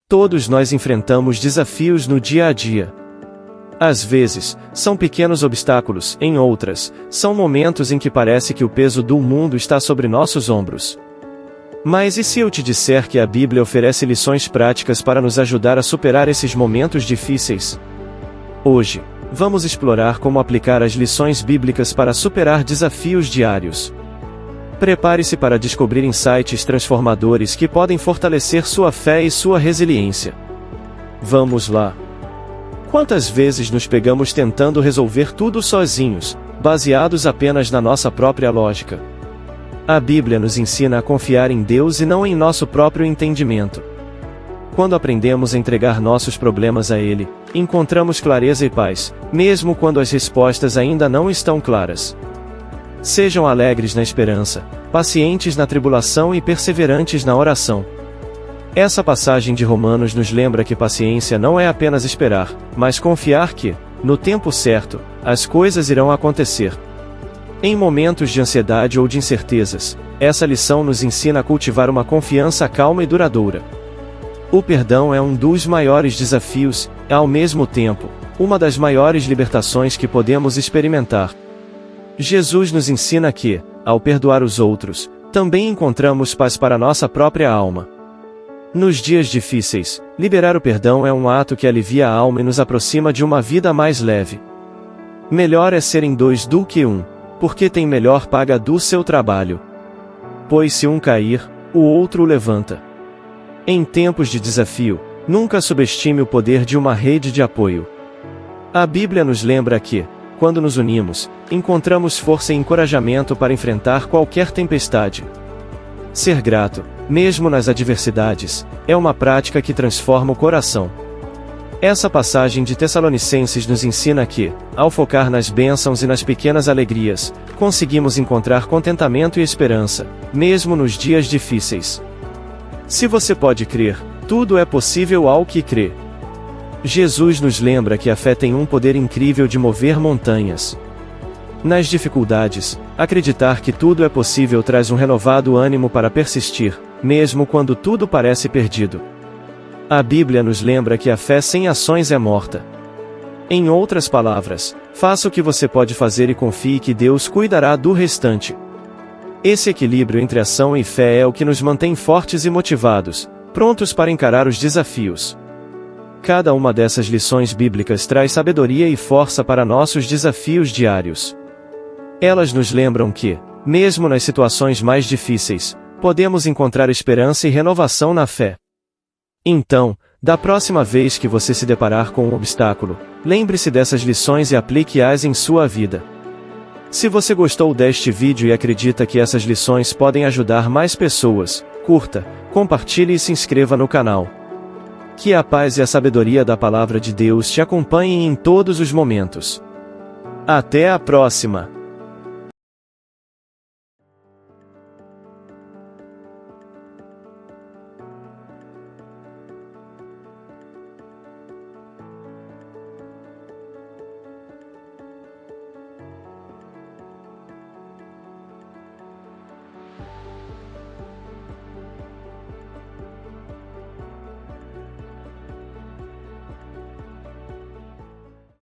Todos nós enfrentamos desafios no dia a dia. Às vezes, são pequenos obstáculos, em outras, são momentos em que parece que o peso do mundo está sobre nossos ombros. Mas e se eu te disser que a Bíblia oferece lições práticas para nos ajudar a superar esses momentos difíceis? Hoje, vamos explorar como aplicar as lições bíblicas para superar desafios diários. Prepare-se para descobrir insights transformadores que podem fortalecer sua fé e sua resiliência. Vamos lá! Quantas vezes nos pegamos tentando resolver tudo sozinhos, baseados apenas na nossa própria lógica? A Bíblia nos ensina a confiar em Deus e não em nosso próprio entendimento. Quando aprendemos a entregar nossos problemas a Ele, encontramos clareza e paz, mesmo quando as respostas ainda não estão claras. Sejam alegres na esperança, pacientes na tribulação e perseverantes na oração. Essa passagem de Romanos nos lembra que paciência não é apenas esperar, mas confiar que, no tempo certo, as coisas irão acontecer. Em momentos de ansiedade ou de incertezas, essa lição nos ensina a cultivar uma confiança calma e duradoura. O perdão é um dos maiores desafios, e ao mesmo tempo, uma das maiores libertações que podemos experimentar. Jesus nos ensina que, ao perdoar os outros, também encontramos paz para nossa própria alma. Nos dias difíceis, liberar o perdão é um ato que alivia a alma e nos aproxima de uma vida mais leve. Melhor é serem dois do que um, porque tem melhor paga do seu trabalho. Pois se um cair, o outro o levanta. Em tempos de desafio, nunca subestime o poder de uma rede de apoio. A Bíblia nos lembra que, quando nos unimos, encontramos força e encorajamento para enfrentar qualquer tempestade. Ser grato, mesmo nas adversidades, é uma prática que transforma o coração. Essa passagem de Tessalonicenses nos ensina que, ao focar nas bênçãos e nas pequenas alegrias, conseguimos encontrar contentamento e esperança, mesmo nos dias difíceis. Se você pode crer, tudo é possível ao que crê. Jesus nos lembra que a fé tem um poder incrível de mover montanhas. Nas dificuldades, acreditar que tudo é possível traz um renovado ânimo para persistir, mesmo quando tudo parece perdido. A Bíblia nos lembra que a fé sem ações é morta. Em outras palavras, faça o que você pode fazer e confie que Deus cuidará do restante. Esse equilíbrio entre ação e fé é o que nos mantém fortes e motivados, prontos para encarar os desafios. Cada uma dessas lições bíblicas traz sabedoria e força para nossos desafios diários. Elas nos lembram que, mesmo nas situações mais difíceis, podemos encontrar esperança e renovação na fé. Então, da próxima vez que você se deparar com um obstáculo, lembre-se dessas lições e aplique-as em sua vida. Se você gostou deste vídeo e acredita que essas lições podem ajudar mais pessoas, curta, compartilhe e se inscreva no canal. Que a paz e a sabedoria da Palavra de Deus te acompanhem em todos os momentos. Até a próxima!